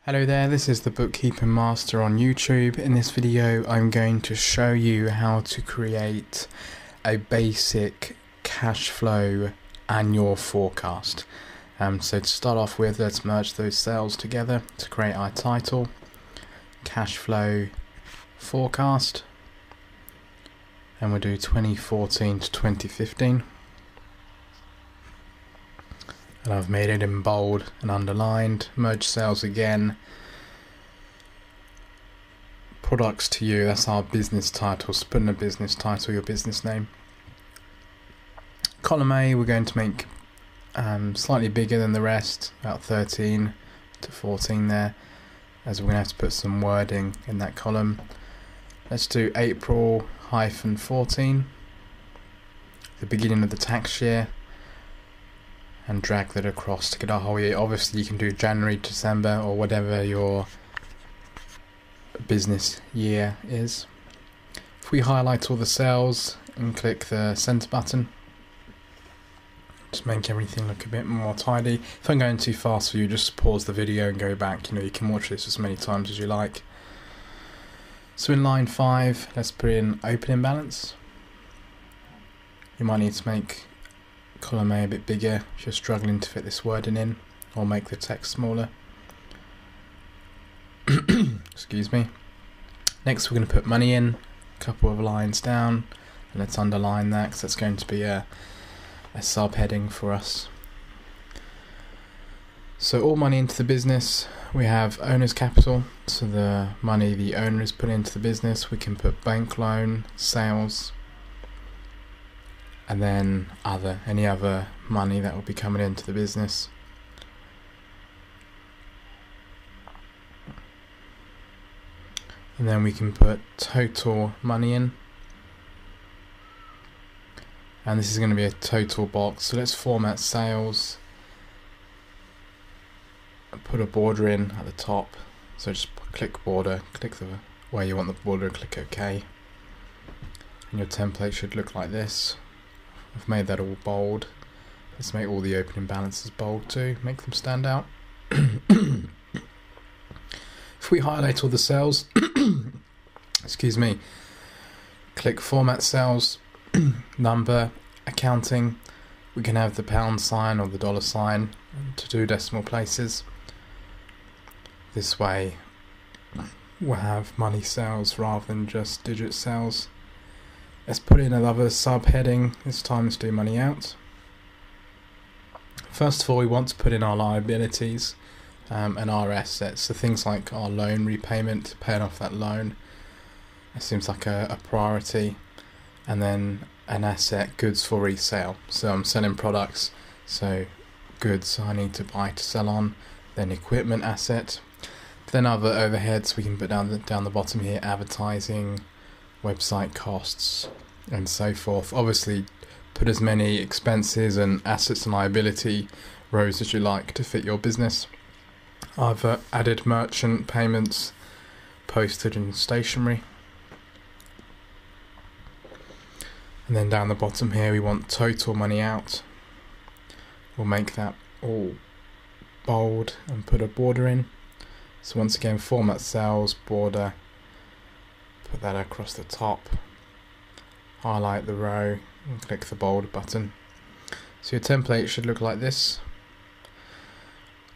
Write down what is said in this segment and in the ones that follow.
Hello there, this is the Bookkeeping Master on YouTube. In this video I'm going to show you how to create a basic cash flow annual forecast. So to start off with, let's merge those cells together to create our title, cash flow forecast, and we'll do 2014 to 2015. And I've made it in bold and underlined. Merge cells again. Products to you, that's our business title. So put in a business title, your business name. Column A we're going to make slightly bigger than the rest, about 13 to 14 there, as we're going to have to put some wording in that column. Let's do April-14, the beginning of the tax year, and drag that across to get our whole year. Obviously you can do January, December, or whatever your business year is. If we highlight all the cells and click the center button, just make everything look a bit more tidy. If I'm going too fast for you, just pause the video and go back. You can watch this as many times as you like. So in line 5, let's put in opening balance. You might need to make column A bit bigger if you're struggling to fit this wording in, or make the text smaller. Excuse me. Next we're going to put money in, a couple of lines down, and let's underline that because that's going to be a subheading for us. So all money into the business. We have owner's capital, so the money the owner has put into the business. We can put bank loan, sales, and then any other money that will be coming into the business. And then we can put total money in, and this is going to be a total box. So let's format sales, put a border in at the top. So just click border, click the where you want the border, click OK, and your template should look like this. I've made that all bold. Let's make all the opening balances bold too, make them stand out. If we highlight all the cells, excuse me, click format cells, number, accounting, we can have the pound sign or the dollar sign to do decimal places. This way we'll have money cells rather than just digit cells. Let's put in another subheading. This time let's do money out. First of all, we want to put in our liabilities and our assets. So things like our loan repayment, paying off that loan. It seems like a priority. And then an asset, goods for resale. So I'm selling products, so goods I need to buy to sell on. Then equipment asset. Then other overheads we can put down the bottom here, advertising, website costs, and so forth. Obviously put as many expenses and assets and liability rows as you like to fit your business. I've added merchant payments, postage and stationery. And then down the bottom here we want total money out. We'll make that all bold and put a border in. So once again, format cells, border, put that across the top, highlight the row and click the bold button. So your template should look like this.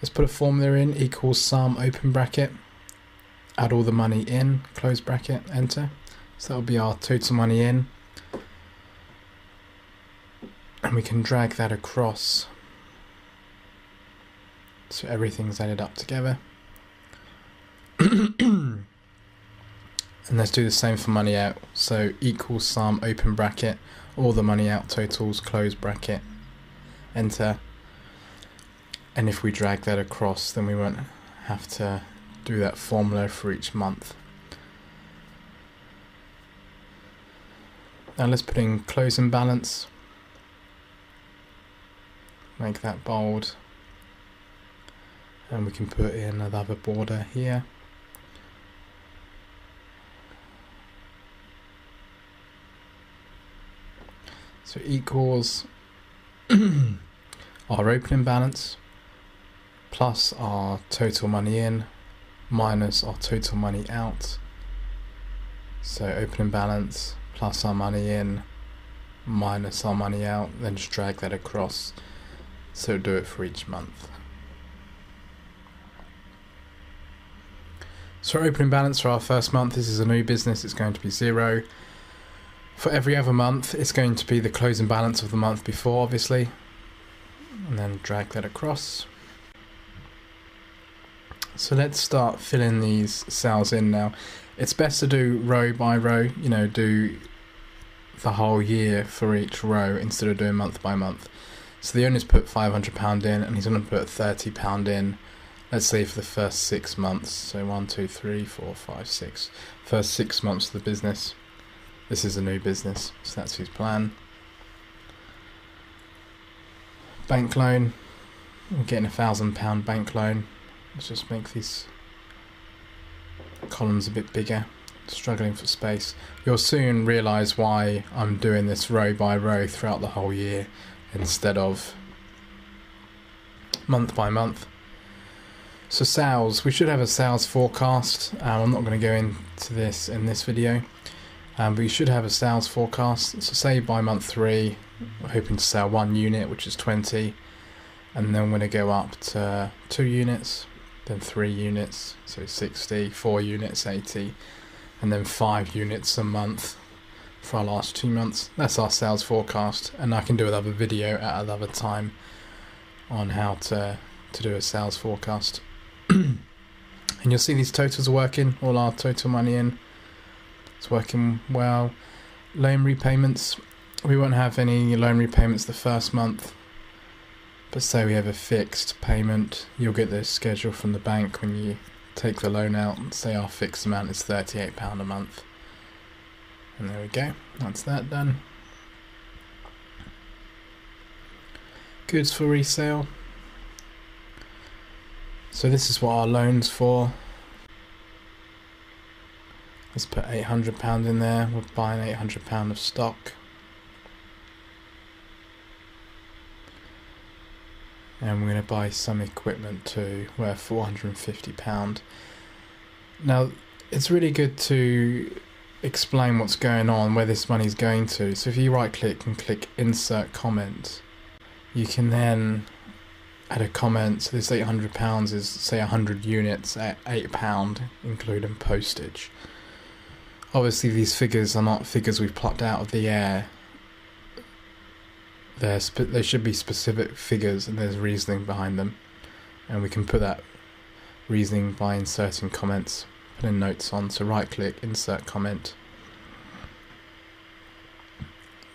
Let's put a formula in, equals sum, open bracket, add all the money in, close bracket, enter. So that will be our total money in. And we can drag that across so everything's added up together. And let's do the same for money out. So equals sum, open bracket, all the money out totals, close bracket, enter. And if we drag that across, then we won't have to do that formula for each month. Now let's put in closing balance. Make that bold. And we can put in another border here. So equals our opening balance plus our total money in minus our total money out. So opening balance plus our money in minus our money out, then just drag that across. So do it for each month. So our opening balance for our first month, this is a new business, it's going to be 0. For every other month, it's going to be the closing balance of the month before, obviously. And then drag that across. So let's start filling these cells in now. It's best to do row by row, you know, do the whole year for each row instead of doing month by month. So the owner's put £500 in and he's going to put £30 in, let's say for the first 6 months. So 1, 2, 3, 4, 5, 6. First 6 months of the business. This is a new business, so that's his plan. Bank loan, we're getting £1,000 bank loan. Let's just make these columns a bit bigger, struggling for space. You'll soon realise why I'm doing this row by row throughout the whole year instead of month by month. So sales, we should have a sales forecast. I'm not going to go into this in this video, but you should have a sales forecast. So say by month 3, we're hoping to sell 1 unit, which is 20, and then we're going to go up to 2 units, then 3 units, so 60, 4 units, 80, and then 5 units a month for our last 2 months. That's our sales forecast, and I can do another video at another time on how to do a sales forecast. And you'll see these totals are working, all our total money in. It's working well. Loan repayments, we won't have any loan repayments the first month, but say we have a fixed payment, you'll get the schedule from the bank when you take the loan out. Say our fixed amount is £38 a month. And there we go, that's that done. Goods for resale. So this is what our loan's for. Let's put £800 in there, we're buying £800 of stock. And we're going to buy some equipment too, worth £450. Now, it's really good to explain what's going on, where this money's going to. So if you right click and click insert comment, you can then add a comment. So this £800 is, say, 100 units at £8, including postage. Obviously these figures are not figures we've plucked out of the air. There should be specific figures and there's reasoning behind them, and we can put that reasoning by inserting comments, putting notes on. So right click, insert comment.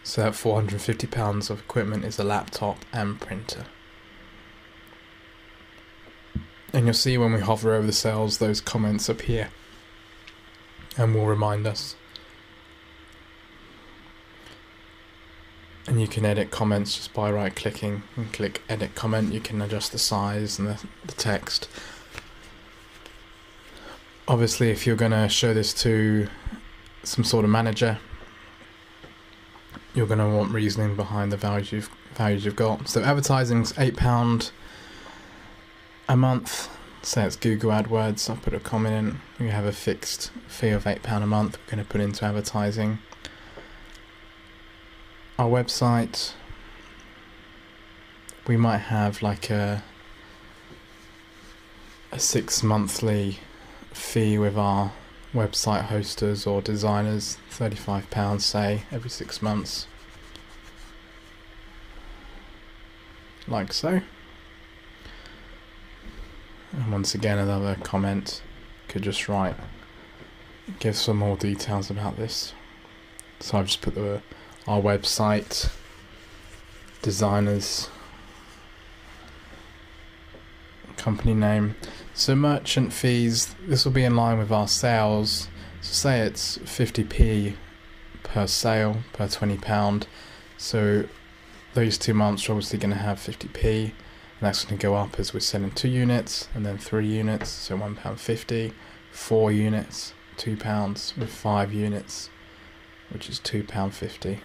So that £450 of equipment is a laptop and printer. And you'll see when we hover over the cells, those comments appear and will remind us. And you can edit comments just by right clicking and click edit comment. You can adjust the size and the text. Obviously if you're going to show this to some sort of manager, you're going to want reasoning behind the values you've got. So advertising's £8 a month. Say it's Google AdWords. I'll put a comment in. We have a fixed fee of £8 a month we're going to put into advertising. Our website, we might have like a 6 monthly fee with our website hosters or designers, £35 say every 6 months, like so. And once again another comment, could just write, give some more details about this. So I've just put our website, designers, company name. So merchant fees, this will be in line with our sales. So say it's 50p per sale, per £20. So those 2 months are obviously going to have 50p, and that's going to go up as we're selling 2 units and then 3 units, so £1.50, 4 units, £2, with 5 units, which is £2.50.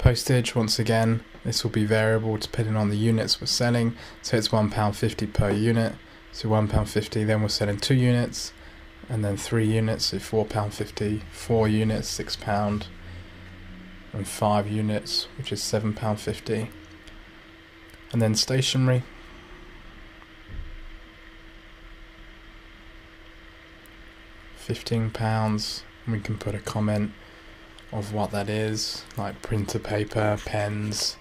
postage, once again, this will be variable depending on the units we're selling. So it's £1.50 per unit. So £1.50, then we're selling 2 units, and then 3 units, so £4.50, 4 units, £6, and 5 units, which is £7.50. And then stationery, £15, and we can put a comment of what that is, like printer paper, pens,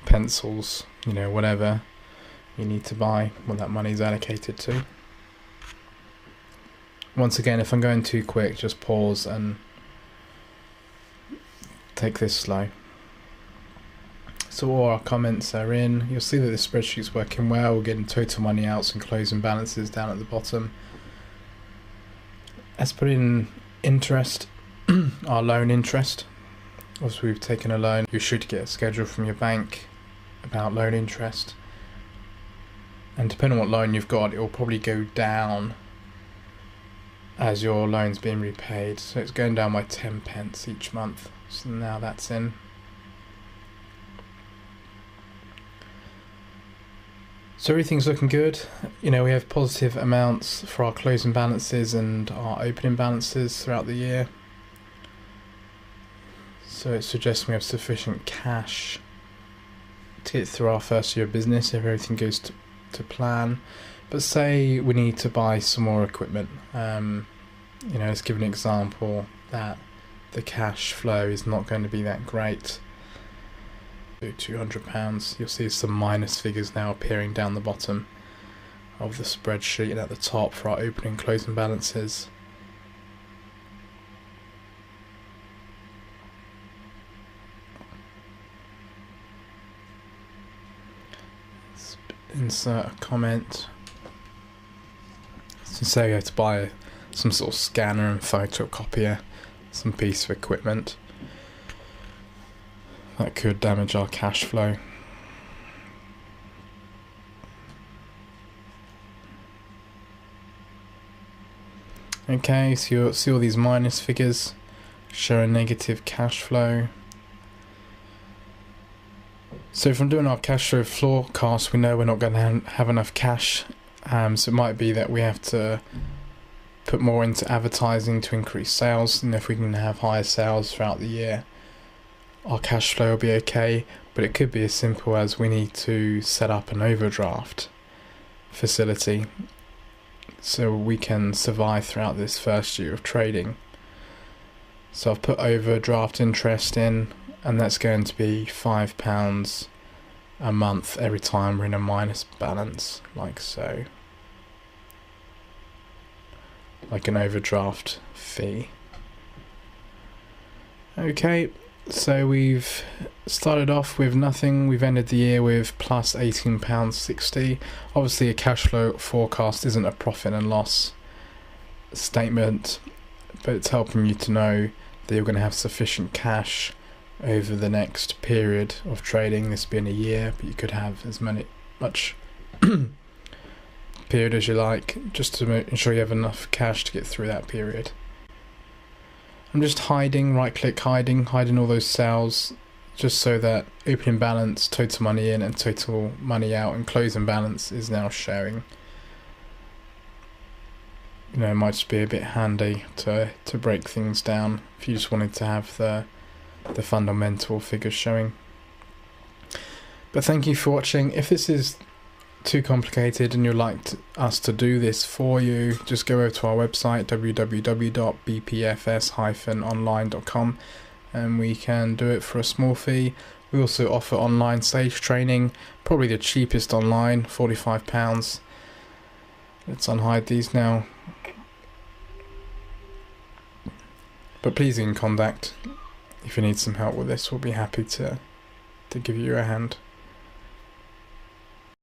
pencils, you know, whatever you need to buy, what that money is allocated to. Once again, if I'm going too quick, just pause and take this slow. So all our comments are in. You'll see that the spreadsheet's working well. We're getting total money outs and closing balances down at the bottom. Let's put in interest, our loan interest. Obviously we've taken a loan. You should get a schedule from your bank about loan interest. And depending on what loan you've got, it will probably go down as your loan's being repaid. So it's going down by 10p each month. So now that's in. So everything's looking good. You know, we have positive amounts for our closing balances and our opening balances throughout the year. So it suggests we have sufficient cash to get through our first year of business if everything goes to plan. But say we need to buy some more equipment. You know, let's give an example that the cash flow is not going to be that great. £200. You'll see some minus figures now appearing down the bottom of the spreadsheet and at the top for our opening and closing balances. Let's insert a comment. So say you have to buy some sort of scanner and photocopier, some piece of equipment. That could damage our cash flow. Okay, so you'll see all these minus figures show a negative cash flow. So from doing our cash flow forecast, we know we're not going to have enough cash. So it might be that we have to put more into advertising to increase sales, and if we can have higher sales throughout the year, our cash flow will be okay. But it could be as simple as we need to set up an overdraft facility so we can survive throughout this first year of trading. So I've put overdraft interest in, and that's going to be £5 a month every time we're in a minus balance, like so, like an overdraft fee. Okay, so we've started off with nothing. We've ended the year with plus £18.60. Obviously a cash flow forecast isn't a profit and loss statement, but it's helping you to know that you're going to have sufficient cash over the next period of trading. This being a year, but you could have as much period as you like, just to ensure you have enough cash to get through that period. I'm just hiding, right click hiding all those cells, just so that opening balance, total money in and total money out and closing balance is now showing. You know, it might just be a bit handy to break things down if you just wanted to have the fundamental figures showing. But thank you for watching. If this is too complicated and you'd like us to do this for you, just go over to our website www.bpfs-online.com and we can do it for a small fee. We also offer online stage training, probably the cheapest online, £45. Let's unhide these now. But please get in contact if you need some help with this. We'll be happy to give you a hand.